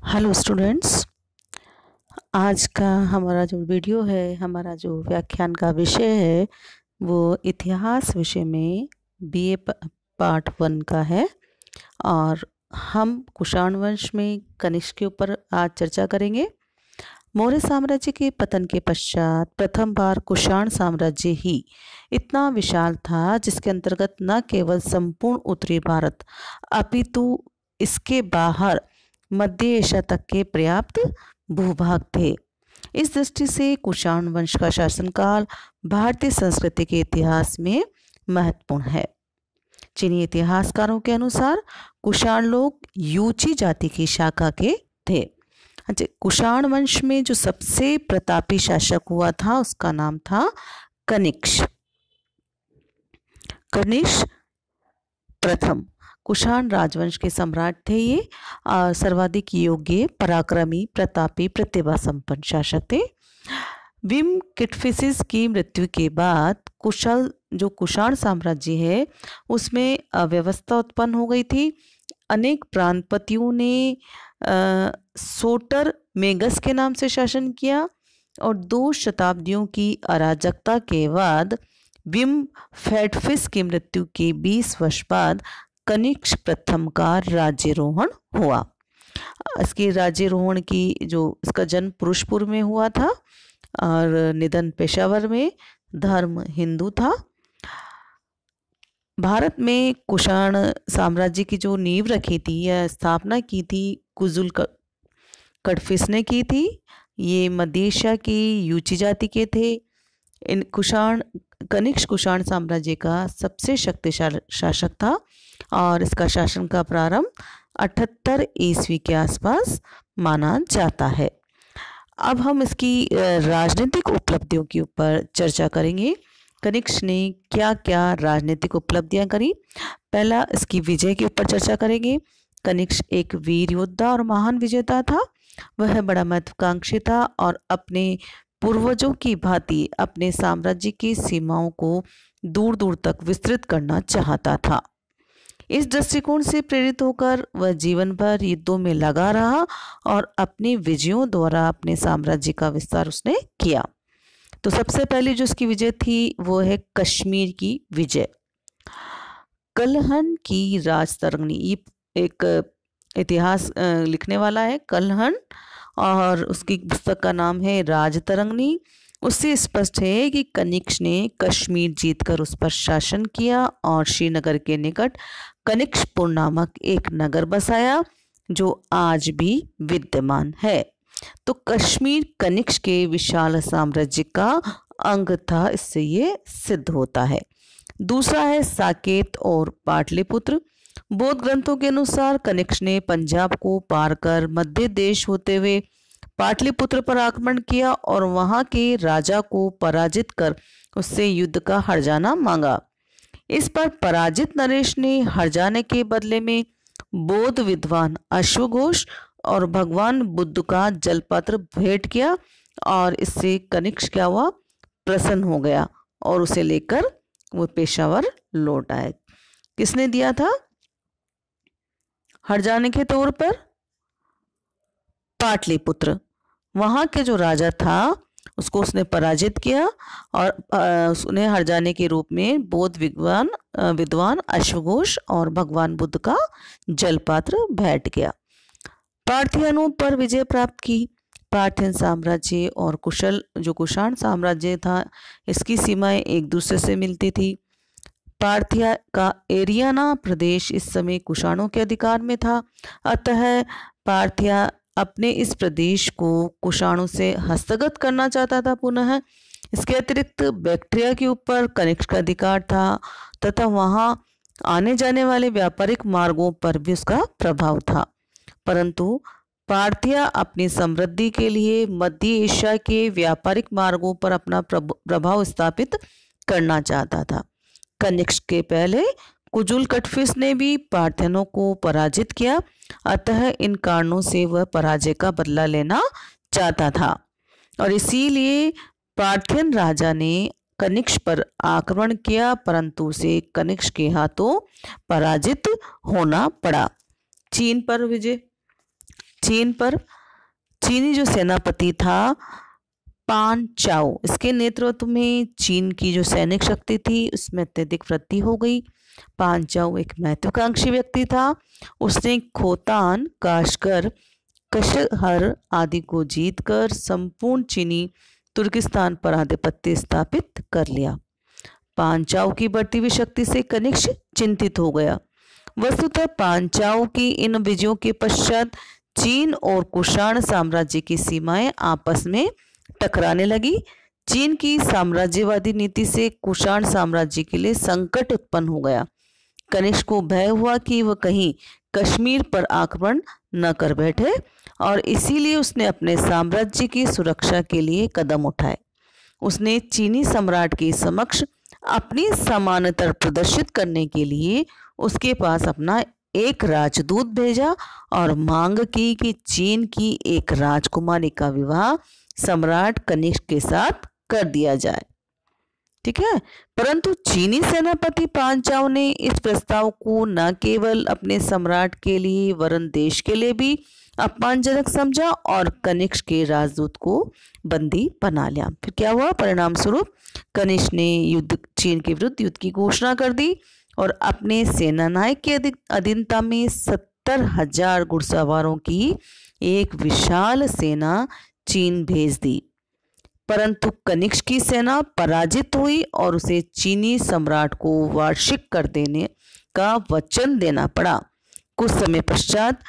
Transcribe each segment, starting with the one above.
Hello students. आज का हमारा जो वीडियो है, हमारा जो व्याख्यान का विषय है वो इतिहास विषय में बीए पार्ट 1 का है। और हम कुषाण वंश में कनिष्क के ऊपर आज चर्चा करेंगे। मौर्य साम्राज्य के पतन के पश्चात प्रथम बार कुषाण साम्राज्य ही इतना विशाल था जिसके अंतर्गत न केवल संपूर्ण उत्तरी भारत अपितु इसके बाहर मध्य एशिया तक के पर्याप्त भूभाग थे। इस दृष्टि से कुषाण वंश का शासनकाल भारतीय संस्कृति के इतिहास में महत्वपूर्ण है। चीनी इतिहासकारों के अनुसार कुषाण लोग यूची जाति की शाखा के थे। अच्छा, कुषाण वंश में जो सबसे प्रतापी शासक हुआ था उसका नाम था कनिष्क। कनिष्क प्रथम कुषाण राजवंश के सम्राट थे। ये सर्वाधिक योग्य, पराक्रमी, प्रतापी, प्रतिभा संपन्न शासक थे। विम किटफिसिस की मृत्यु के बाद कुषाण साम्राज्य है उसमें अव्यवस्था उत्पन्न हो गई थी। अनेक प्रांतपतियों ने सोटर मेगस के नाम से शासन किया और 2 शताब्दियों की अराजकता के बाद विम फैटफिस की मृत्यु के 20 वर्ष बाद कनिष्क प्रथम का राज्यरोहण हुआ। इसके राज्यरोहण की इसका जन्म पुरुषपुर में हुआ था और निधन पेशावर में। धर्म हिंदू था। भारत में कुषाण साम्राज्य की जो नींव रखी थी या स्थापना की थी कुजुल कटफिस ने की थी। ये मध्य एशिया की यूची जाति के थे। इन कनिष्क कुषाण साम्राज्य का सबसे शक्तिशाली शासक था और इसका शासन का प्रारंभ 78 ईस्वी के आसपास माना जाता है। अब हम इसकी राजनीतिक उपलब्धियों के ऊपर चर्चा करेंगे। कनिष्क ने क्या क्या राजनीतिक उपलब्धियां करी। पहला, इसकी विजय के ऊपर चर्चा करेंगे। कनिष्क एक वीर योद्धा और महान विजेता था। वह बड़ा महत्वाकांक्षी था और अपने पूर्वजों की भांति अपने साम्राज्य की सीमाओं को दूर दूर तक विस्तृत करना चाहता था। इस दृष्टिकोण से प्रेरित होकर वह जीवन भर युद्धों में लगा रहा और अपनी विजयों द्वारा अपने साम्राज्य का विस्तार उसने किया। तो सबसे पहले जो उसकी विजय थी वो है कश्मीर की विजय। कलहन की राजतरंगिणी, ये एक इतिहास लिखने वाला है कलहन और उसकी पुस्तक का नाम है राजतरंगिणी। उससे स्पष्ट है कि कनिष्क ने कश्मीर जीतकर उस पर शासन किया और श्रीनगर के निकट कनिष्कपुर नामक एक नगर बसाया जो आज भी विद्यमान है। तो कश्मीर कनिष्क के विशाल साम्राज्य का अंग था, इससे ये सिद्ध होता है। दूसरा है साकेत और पाटलिपुत्र। बौद्ध ग्रंथों के अनुसार कनिष्क ने पंजाब को पार कर मध्य देश होते हुए पाटलिपुत्र पर आक्रमण किया और वहां के राजा को पराजित कर उससे युद्ध का हर्जाना मांगा। इस पर पराजित नरेश ने हर्जाने के बदले में बौद्ध विद्वान अश्वघोष और भगवान बुद्ध का जलपत्र भेंट किया और इससे कनिष्क क्या हुआ, प्रसन्न हो गया और उसे लेकर वो पेशावर लौट आए। किसने दिया था हर्जाने के तौर पर? पाटलिपुत्र। वहां के जो राजा था उसको उसने पराजित किया और उसने हर्जाने के रूप में बौद्ध विद्वान अश्वघोष और भगवान बुद्ध का जलपात्र भेंट किया। पार्थियनों पर विजय प्राप्त की। पार्थियन साम्राज्य और कुषाण साम्राज्य था, इसकी सीमाएं एक दूसरे से मिलती थी। पार्थिया का एरियाना प्रदेश इस समय कुषाणों के अधिकार में था, अतः पार्थिया अपने इस प्रदेश को कुषाणों से हस्तगत करना चाहता था पुनः। इसके अतिरिक्त बैक्ट्रिया के ऊपर कनिष्क का अधिकार था तथा वहां आने जाने वाले व्यापारिक मार्गों पर भी उसका प्रभाव था। परंतु पार्थिया अपनी समृद्धि के लिए मध्य एशिया के व्यापारिक मार्गों पर अपना प्रभाव स्थापित करना चाहता था। कनिष्क के पहले कुजुल कटफिस ने भी पार्थियनों को पराजित किया, अतः इन कारणों से वह पराजय का बदला लेना चाहता था और इसीलिए पार्थियन राजा ने कनिष्क पर आक्रमण किया, परंतु उसे कनिष्क के हाथों पराजित होना पड़ा। चीन पर विजय। चीन पर। चीनी जो सेनापति था पान चाओ, इसके नेतृत्व में चीन की जो सैनिक शक्ति थी उसमें अत्यधिक वृद्धि हो गई। पान चाओ एक महत्वाकांक्षी व्यक्ति था। उसने खोतान, काशगर, कशहर आदि को जीतकर संपूर्ण चीनी तुर्किस्तान पर आधिपत्य स्थापित कर लिया। पांचाओ की बढ़ती हुई शक्ति से कनिष्क चिंतित हो गया। वस्तुतः पांचाओ की इन विजयों के पश्चात चीन और कुषाण साम्राज्य की सीमाएं आपस में टकराने लगी। चीन की साम्राज्यवादी नीति से कुषाण साम्राज्य के लिए संकट उत्पन्न हो गया। कनिष्क को भय हुआ कि वह कहीं कश्मीर पर आक्रमण न कर बैठे और इसीलिए उसने अपने साम्राज्य की सुरक्षा के लिए कदम उठाए। उसने चीनी सम्राट के समक्ष अपनी समानता प्रदर्शित करने के लिए उसके पास अपना एक राजदूत भेजा और मांग की कि चीन की एक राजकुमारी का विवाह सम्राट कनिष्क के साथ कर दिया जाए। ठीक है, परंतु चीनी सेनापति पांचाओ ने इस प्रस्ताव को न केवल अपने सम्राट के लिए वरन देश के लिए भी अपमानजनक समझा और कनिष्क के राजदूत को बंदी बना लिया। फिर क्या हुआ? परिणाम स्वरूप कनिष्क ने चीन के विरुद्ध युद्ध की घोषणा कर दी और अपने सेनानायक के अधीनता में 70,000 घुड़सवारों की एक विशाल सेना चीन भेज दी। परंतु कनिष्क की सेना पराजित हुई और उसे चीनी सम्राट को वार्षिक कर देने का वचन देना पड़ा। कुछ समय पश्चात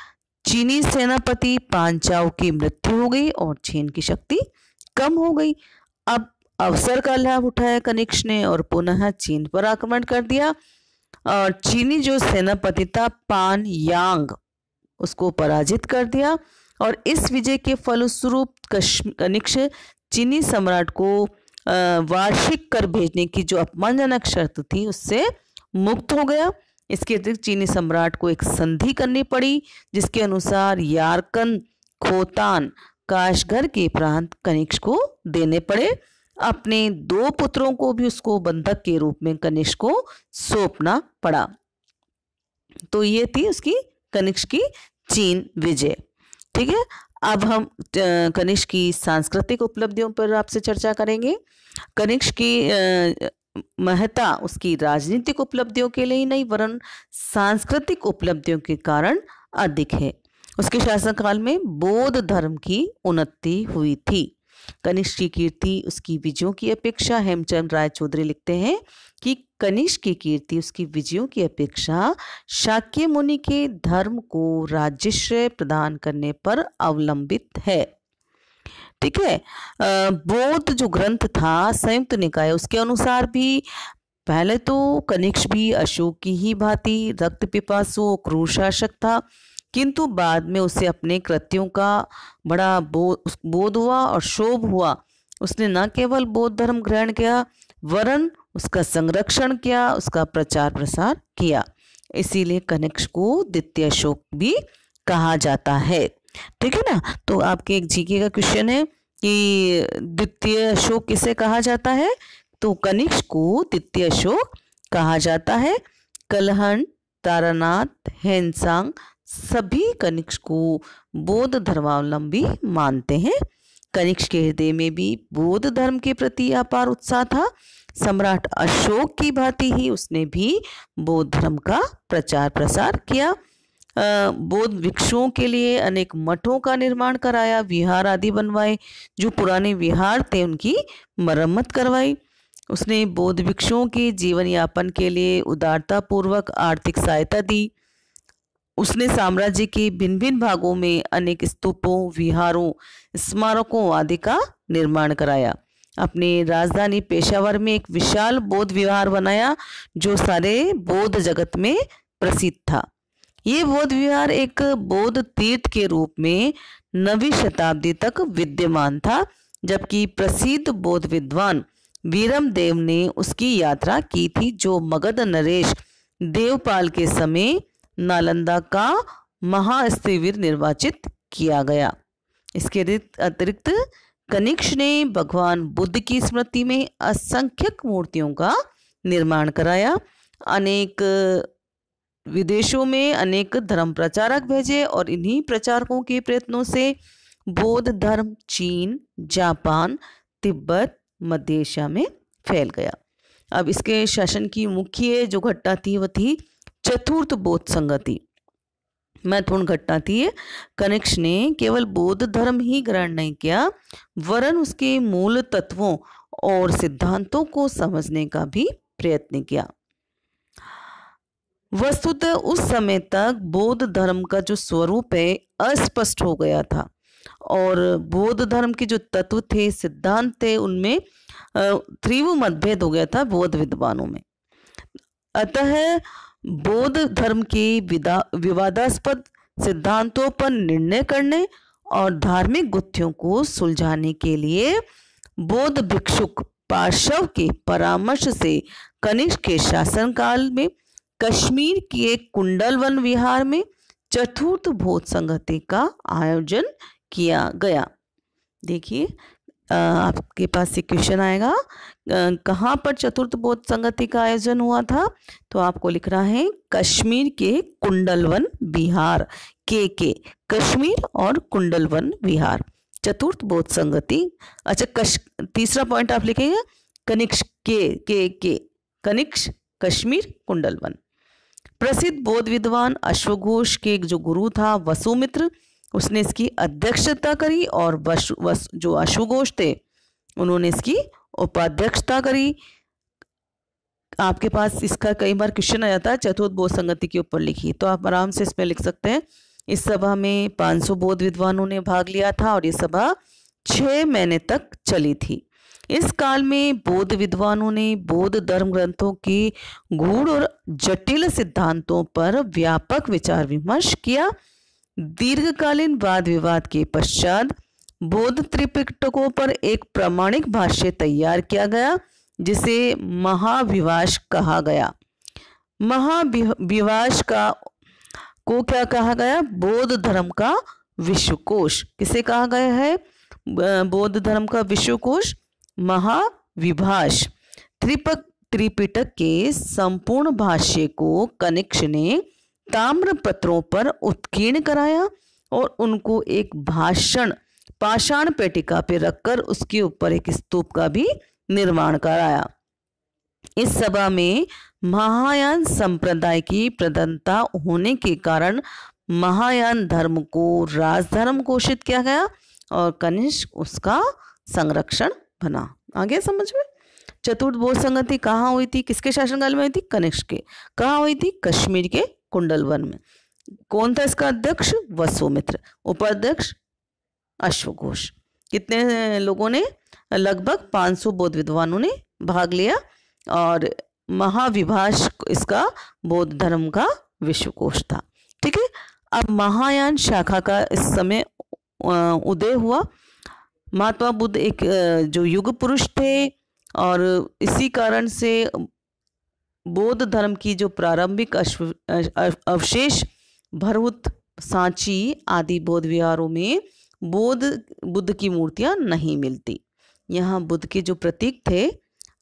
चीनी सेनापति पांचाओ की मृत्यु हो गई और चीन की शक्ति कम हो गई। अब अवसर का लाभ उठाया कनिष्क ने और पुनः चीन पर आक्रमण कर दिया और चीनी जो सेनापति था पान यांग, उसको पराजित कर दिया और इस विजय के फलस्वरूप कनिष्क चीनी सम्राट को वार्षिक कर भेजने की जो अपमानजनक शर्त थी उससे मुक्त हो गया। इसके अतिरिक्त चीनी सम्राट को एक संधि करनी पड़ी जिसके अनुसार यारकन, खोतान, काशगर के प्रांत कनिष्क को देने पड़े। अपने 2 पुत्रों को भी उसको बंधक के रूप में कनिष्क को सौंपना पड़ा। तो ये थी उसकी कनिष्क की चीन विजय। ठीक है, अब हम कनिष्क की सांस्कृतिक उपलब्धियों पर आपसे चर्चा करेंगे। कनिष्क की महत्ता उसकी राजनीतिक उपलब्धियों के लिए ही नहीं वरन सांस्कृतिक उपलब्धियों के कारण अधिक है। उसके शासनकाल में बौद्ध धर्म की उन्नति हुई थी। कनिष्क की कीर्ति उसकी विजयों की अपेक्षा, हेमचंद राय चौधरी लिखते हैं कि कनिष्क की कीर्ति उसकी विजयों की अपेक्षा शाक्य मुनि के धर्म को राज्याश्रय प्रदान करने पर अवलंबित है। ठीक है, बौद्ध जो ग्रंथ था संयुक्त निकाय उसके अनुसार भी पहले तो कनिष्क भी अशोक की ही भांति रक्त पिपासु क्रूर शासक था, किंतु बाद में उसे अपने कृत्यों का बड़ा बोध हुआ और शोभ हुआ। उसने न केवल बौद्ध धर्म ग्रहण किया वरन उसका संरक्षण किया, उसका प्रचार प्रसार किया। इसीलिए कनिष्क को द्वितीय अशोक भी कहा जाता है। ठीक है ना। तो आपके एक जीके का क्वेश्चन है कि द्वितीय अशोक किसे कहा जाता है? तो कनिष्क को द्वितीय अशोक कहा जाता है। कलहन, तारानाथ, हेनसांग सभी कनिष्क को बौद्ध धर्मावलंबी मानते हैं। कनिष्क के हृदय में भी बौद्ध धर्म के प्रति अपार उत्साह था। सम्राट अशोक की भांति ही उसने भी बौद्ध धर्म का प्रचार प्रसार किया। बौद्ध भिक्षुओं के लिए अनेक मठों का निर्माण कराया, विहार आदि बनवाए, जो पुराने विहार थे उनकी मरम्मत करवाई। उसने बौद्ध भिक्षुओं के जीवन यापन के लिए उदारता पूर्वक आर्थिक सहायता दी। उसने साम्राज्य के भिन्न भिन्न भागों में अनेक स्तूपों, विहारों, स्मारकों आदि का निर्माण कराया। अपने राजधानी पेशावर में एक विशाल बौद्ध विहार बनाया जो सारे बौद्ध जगत में प्रसिद्ध था। ये बौद्ध विहार एक बौद्ध तीर्थ के रूप में 9वीं शताब्दी तक विद्यमान था, जबकि प्रसिद्ध बौद्ध विद्वान वीरम देव ने उसकी यात्रा की थी, जो मगध नरेश देवपाल के समय नालंदा का महास्थविर निर्वाचित किया गया। इसके अतिरिक्त कनिष्क ने भगवान बुद्ध की स्मृति में असंख्यक मूर्तियों का निर्माण कराया। अनेक विदेशों में अनेक धर्म प्रचारक भेजे और इन्हीं प्रचारकों के प्रयत्नों से बौद्ध धर्म चीन, जापान, तिब्बत, मध्य एशिया में फैल गया। अब इसके शासन की मुख्य जो घटना थी वह थी चतुर्थ बौद्ध संगति। महत्वपूर्ण घटना थी ये। कनिष्क ने केवल बौद्ध धर्म ही ग्रहण नहीं किया, वरन उसके मूल तत्वों और सिद्धांतों को समझने का भी प्रयत्न किया। वस्तुतः उस समय तक बौद्ध धर्म का जो स्वरूप है अस्पष्ट हो गया था और बौद्ध धर्म के जो तत्व थे, सिद्धांत थे, उनमें तीव्र मतभेद हो गया था बौद्ध विद्वानों में। अतः बौद्ध धर्म के विवादास्पद सिद्धांतों पर निर्णय करने और धार्मिक गुत्थियों को सुलझाने के लिए बौद्ध भिक्षुक पार्श्व के परामर्श से कनिष्क के शासनकाल में कश्मीर के कुंडलवन विहार में चतुर्थ बौद्ध संगति का आयोजन किया गया। देखिए आपके पास एक क्वेश्चन आएगा, कहाँ पर चतुर्थ बौद्ध संगति का आयोजन हुआ था? तो आपको लिखना है कश्मीर के कुंडलवन विहार, के कश्मीर और कुंडलवन विहार, चतुर्थ बौद्ध संगति। अच्छा, तीसरा पॉइंट आप लिखेंगे कनिष्क के कनिष्क कश्मीर कुंडलवन। प्रसिद्ध बौद्ध विद्वान अश्वघोष के जो गुरु था वसुमित्र, उसने इसकी अध्यक्षता करी और जो अश्वघोष थे उन्होंने इसकी उपाध्यक्षता करी। आपके पास इसका कई बार क्वेश्चन आ जाता है चतुर्थ बौद्ध संगति के ऊपर लिखी, तो आप आराम से इसमें लिख सकते हैं। इस सभा में 500 बौद्ध विद्वानों ने भाग लिया था और ये सभा 6 महीने तक चली थी। इस काल में बौद्ध विद्वानों ने बौद्ध धर्म ग्रंथों के गूढ़ और जटिल सिद्धांतों पर व्यापक विचार विमर्श किया। दीर्घकालीन वाद विवाद के पश्चात बौद्ध त्रिपिटकों पर एक प्रामाणिक भाष्य तैयार किया गया जिसे महाविभाष कहा गया। महाविभाष को क्या कहा गया? बौद्ध धर्म का विश्वकोश। किसे कहा गया है? बौद्ध धर्म का विश्वकोश महाविभाष। त्रिपिटक के संपूर्ण भाष्य को कनिष्क ने ताम्र पत्रों पर उत्कीर्ण कराया और उनको एक पाषाण पेटिका पे रखकर उसके ऊपर एक स्तूप का भी निर्माण कराया। इस सभा में महायान संप्रदाय की प्रधानता होने के कारण महायान धर्म को राजधर्म घोषित किया गया और कनिष्क उसका संरक्षण बना। आगे समझ में? चतुर्थ बौद्ध संगति कहाँ हुई थी? किसके शासनकाल में हुई थी? कनिष्क के। कहाँ हुई थी? कश्मीर के कुंडलवन में। कौन था इसका अध्यक्ष? वसुमित्र। उपाध्यक्ष अश्वघोष। कितने लोगों ने? लगभग 500 बौद्ध विद्वानों ने भाग लिया और महाविभाष इसका बौद्ध धर्म का विश्वकोश था। ठीक है। अब महायान शाखा का इस समय उदय हुआ। महात्मा बुद्ध एक जो युग पुरुष थे और इसी कारण से बौद्ध धर्म की जो प्रारंभिक अवशेष भरहुत, सांची आदि बौद्ध विहारों में बुद्ध की मूर्तियां नहीं मिलती। यहाँ बुद्ध के जो प्रतीक थे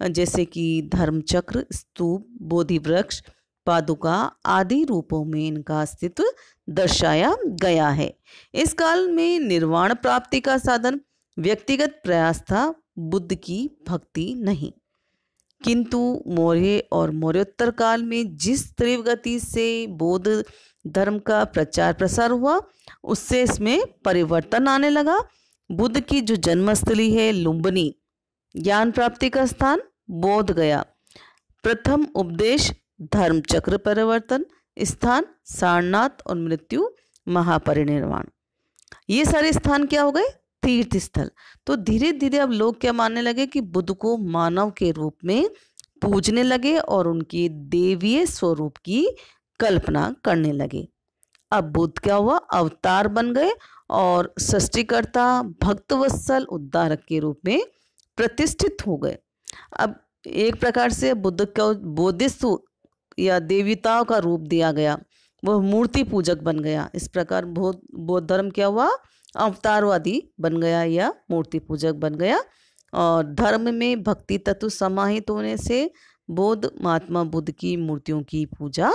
जैसे कि धर्मचक्र, स्तूप, बोधि वृक्ष, पादुका आदि रूपों में इनका अस्तित्व दर्शाया गया है। इस काल में निर्वाण प्राप्ति का साधन व्यक्तिगत प्रयास था, बुद्ध की भक्ति नहीं। किंतु मौर्य और मौर्योत्तर काल में जिस तीव्र गति से बौद्ध धर्म का प्रचार प्रसार हुआ उससे इसमें परिवर्तन आने लगा। बुद्ध की जो जन्मस्थली है लुम्बिनी, ज्ञान प्राप्ति का स्थान बोध गया, प्रथम उपदेश धर्मचक्र परिवर्तन स्थान सारनाथ और मृत्यु महापरिनिर्वाण, ये सारे स्थान क्या हो गए? तीर्थ स्थल। तो धीरे धीरे अब लोग क्या मानने लगे कि बुद्ध को मानव के रूप में पूजने लगे और उनके देवीय स्वरूप की कल्पना करने लगे। अब बुद्ध क्या हुआ? अवतार बन गए और सृष्टिकर्ता, भक्तवत्सल, उद्धारक के रूप में प्रतिष्ठित हो गए। अब एक प्रकार से बुद्ध को बोधिसत्व या देवताओं का रूप दिया गया, वह मूर्ति पूजक बन गया। इस प्रकार बौद्ध धर्म क्या हुआ? अवतारवादी बन गया या मूर्ति पूजक बन गया। और धर्म में भक्ति तत्व समाहित होने से बौद्ध महात्मा बुद्ध की मूर्तियों की पूजा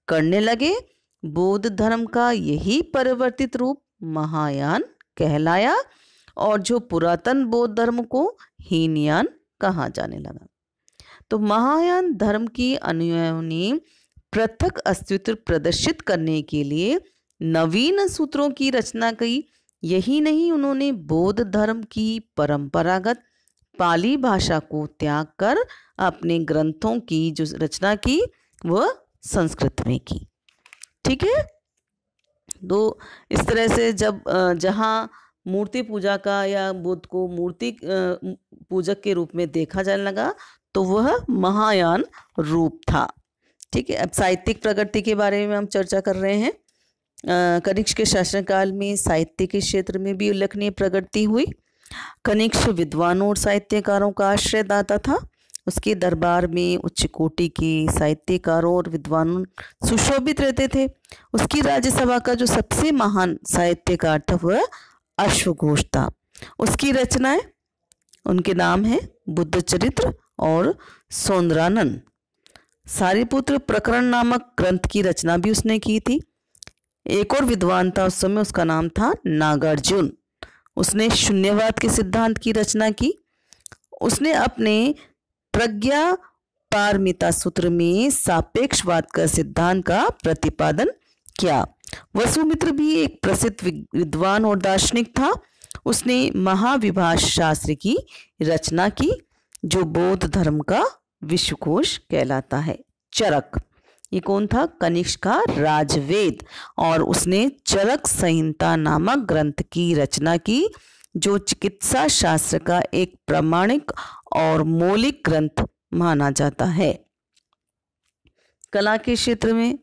करने लगे। बौद्ध धर्म का यही परिवर्तित रूप महायान कहलाया और जो पुरातन बौद्ध धर्म को हीनयान कहा जाने लगा। तो महायान धर्म की अनुयायियों ने पृथक अस्तित्व प्रदर्शित करने के लिए नवीन सूत्रों की रचना की। यही नहीं, उन्होंने बौद्ध धर्म की परंपरागत पाली भाषा को त्याग कर अपने ग्रंथों की जो रचना की वह संस्कृत में की। ठीक है। तो इस तरह से जब जहाँ मूर्ति पूजा का या बुद्ध को मूर्ति पूजक के रूप में देखा जाने लगा तो वह महायान रूप था। ठीक है। अब साहित्यिक प्रगति के बारे में हम चर्चा कर रहे हैं। कनिष्क के शासनकाल में साहित्य के क्षेत्र में भी उल्लेखनीय प्रगति हुई। कनिष्क विद्वानों और साहित्यकारों का आश्रयदाता था। उसके दरबार में उच्च कोटि के साहित्यकारों और विद्वानों सुशोभित रहते थे। उसकी राज्यसभा का जो सबसे महान साहित्यकार था वह अश्वघोष था। उसकी रचनाएं, उनके नाम हैं बुद्ध चरित्र और सौंदरानंद। सारिपुत्र प्रकरण नामक ग्रंथ की रचना भी उसने की थी। एक और विद्वान था उस समय, उसका नाम था नागार्जुन। उसने शून्यवाद के सिद्धांत की रचना की। उसने अपने प्रज्ञा पारमिता सूत्र में सापेक्षवाद का सिद्धांत का प्रतिपादन किया। वसुमित्र भी एक प्रसिद्ध विद्वान और दार्शनिक था। उसने महाविभाष शास्त्र की रचना की जो बौद्ध धर्म का विश्वकोश कहलाता है। चरक, ये कौन था? कनिष्क का राजवेद, और उसने चरक संहिता नामक ग्रंथ की रचना की जो चिकित्सा शास्त्र का एक प्रामाणिक और मौलिक ग्रंथ माना जाता है। कला के क्षेत्र में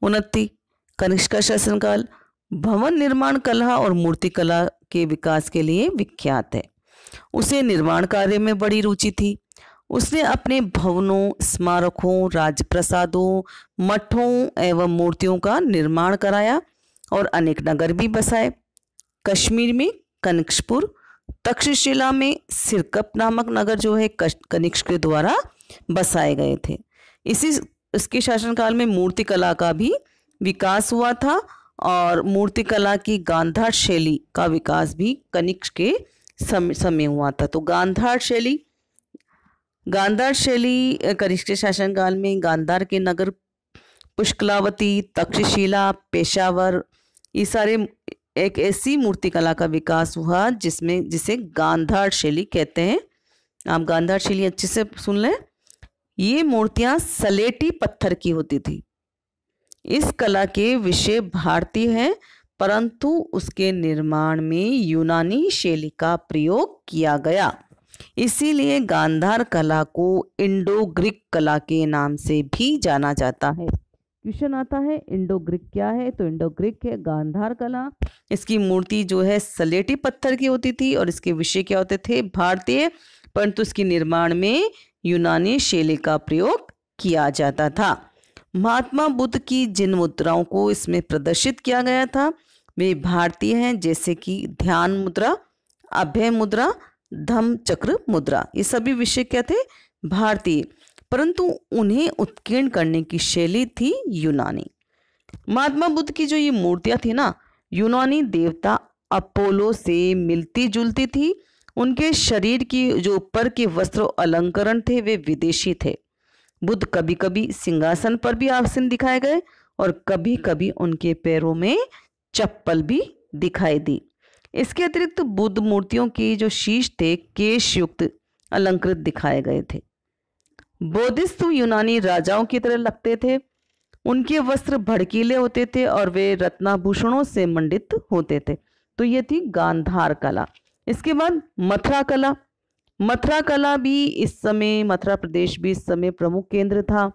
उन्नति। कनिष्क का शासनकाल भवन निर्माण कला और मूर्ति कला के विकास के लिए विख्यात है। उसे निर्माण कार्य में बड़ी रुचि थी। उसने अपने भवनों, स्मारकों, राजप्रसादों, मठों एवं मूर्तियों का निर्माण कराया और अनेक नगर भी बसाए। कश्मीर में कनिष्कपुर, तक्षशिला में सिरकप नामक नगर जो है कनिष्क के द्वारा बसाए गए थे। इसके शासनकाल में मूर्ति कला का भी विकास हुआ था और मूर्ति कला की गांधार शैली का विकास भी कनिष्क के समय हुआ था। तो गांधार शैली कनिष्क के शासनकाल में गांधार के नगर पुष्कलावती, तक्षशिला, पेशावर, ये सारे एक ऐसी मूर्ति कला का विकास हुआ जिसे गांधार शैली कहते हैं। आप गांधार शैली अच्छे से सुन लें। ये मूर्तियां सलेटी पत्थर की होती थी। इस कला के विषय भारतीय हैं, परंतु उसके निर्माण में यूनानी शैली का प्रयोग किया गया। इसीलिए गांधार कला को इंडो ग्रीक कला के नाम से भी जाना जाता है। क्वेश्चन आता है इंडो ग्रीक क्या है? तो इंडो ग्रीक है गांधार कला। इसकी मूर्ति जो है सलेटी पत्थर की होती थी और इसके विषय क्या होते थे? भारतीय, परंतु इसके निर्माण में यूनानी शैली का प्रयोग किया जाता था। महात्मा बुद्ध की जिन मुद्राओं को इसमें प्रदर्शित किया गया था वे भारतीय हैं, जैसे कि ध्यान मुद्रा, अभय मुद्रा, धम्म चक्र मुद्रा। ये सभी विषय क्या थे? भारतीय, परंतु उन्हें उत्कीर्ण करने की शैली थी यूनानी। महात्मा बुद्ध की जो ये मूर्तियां थी ना, यूनानी देवता अपोलो से मिलती जुलती थी। उनके शरीर की जो ऊपर के वस्त्र अलंकरण थे वे विदेशी थे। बुद्ध कभी कभी सिंहासन पर भी आसीन दिखाए गए और कभी कभी उनके पैरों में चप्पल भी दिखाई दी। इसके अतिरिक्त बुद्ध मूर्तियों के जो शीश थे केश युक्त अलंकृत दिखाए गए थे। बौद्धिस्ट यूनानी राजाओं की तरह लगते थे। उनके वस्त्र भड़कीले होते थे और वे रत्नाभूषणों से मंडित होते थे। तो ये थी गांधार कला। इसके बाद मथुरा कला। मथुरा कला भी इस समय, मथुरा प्रदेश भी इस समय प्रमुख केंद्र था।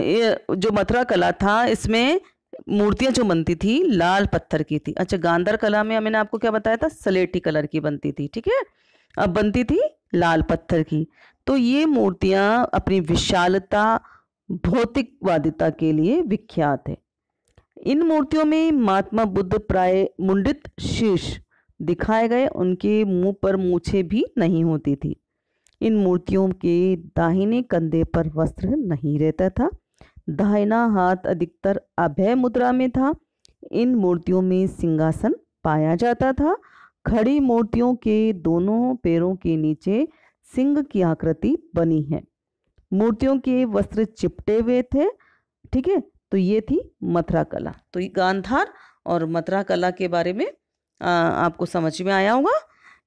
ये जो मथुरा कला था इसमें मूर्तियां जो बनती थी लाल पत्थर की थी। अच्छा, गांधार कला में मैंने आपको क्या बताया था? सलेटी कलर की बनती थी। ठीक है, अब बनती थी लाल पत्थर की। तो ये मूर्तियां अपनी विशालता, भौतिकवादिता के लिए विख्यात है। इन मूर्तियों में महात्मा बुद्ध प्राय मुंडित शीर्ष दिखाए गए। उनके मुंह पर मूछें भी नहीं होती थी। इन मूर्तियों के दाहिने कंधे पर वस्त्र नहीं रहता था। दाहिना हाथ अधिकतर अभय मुद्रा में था। इन मूर्तियों में सिंहासन पाया जाता था। खड़ी मूर्तियों के दोनों पैरों के नीचे सिंह की आकृति बनी है। मूर्तियों के वस्त्र चिपटे हुए थे। ठीक है, तो ये थी मथुरा कला। तो ये गांधार और मथुरा कला के बारे में आपको समझ में आया होगा।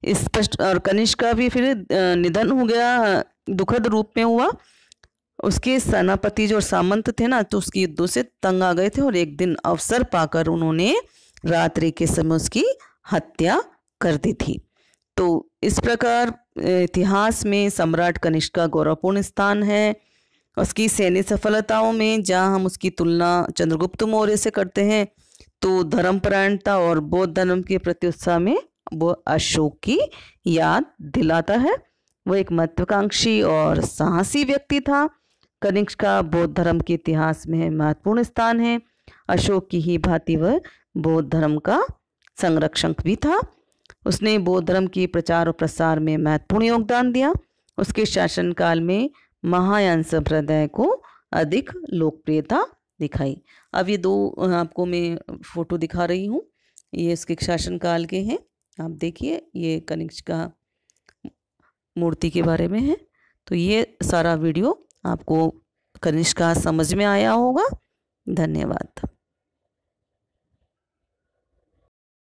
स्पष्ट। और कनिष्क का भी फिर निधन हो गया, दुखद रूप में हुआ। उसके सेनापति जो सामंत थे ना, तो उसकी युद्धों से तंग आ गए थे और एक दिन अवसर पाकर उन्होंने रात्रि के समय उसकी हत्या कर दी थी। तो इस प्रकार इतिहास में सम्राट कनिष्क का गौरवपूर्ण स्थान है। उसकी सैन्य सफलताओं में जहाँ हम उसकी तुलना चंद्रगुप्त मौर्य से करते हैं, तो धर्मपरायणता और बौद्ध धर्म के प्रति उत्साह में वो अशोक की याद दिलाता है। वो एक महत्वाकांक्षी और साहसी व्यक्ति था। कनिष्क का बौद्ध धर्म के इतिहास में महत्वपूर्ण स्थान है। अशोक की ही भांति वह बौद्ध धर्म का संरक्षक भी था। उसने बौद्ध धर्म के प्रचार और प्रसार में महत्वपूर्ण योगदान दिया। उसके शासनकाल में महायान संप्रदाय को अधिक लोकप्रियता दिखाई। अब ये दो आपको मैं फोटो दिखा रही हूँ, ये इसके शासनकाल के हैं। आप देखिए, ये कनिष्क का मूर्ति के बारे में है। तो ये सारा वीडियो आपको कनिष्क का समझ में आया होगा। धन्यवाद।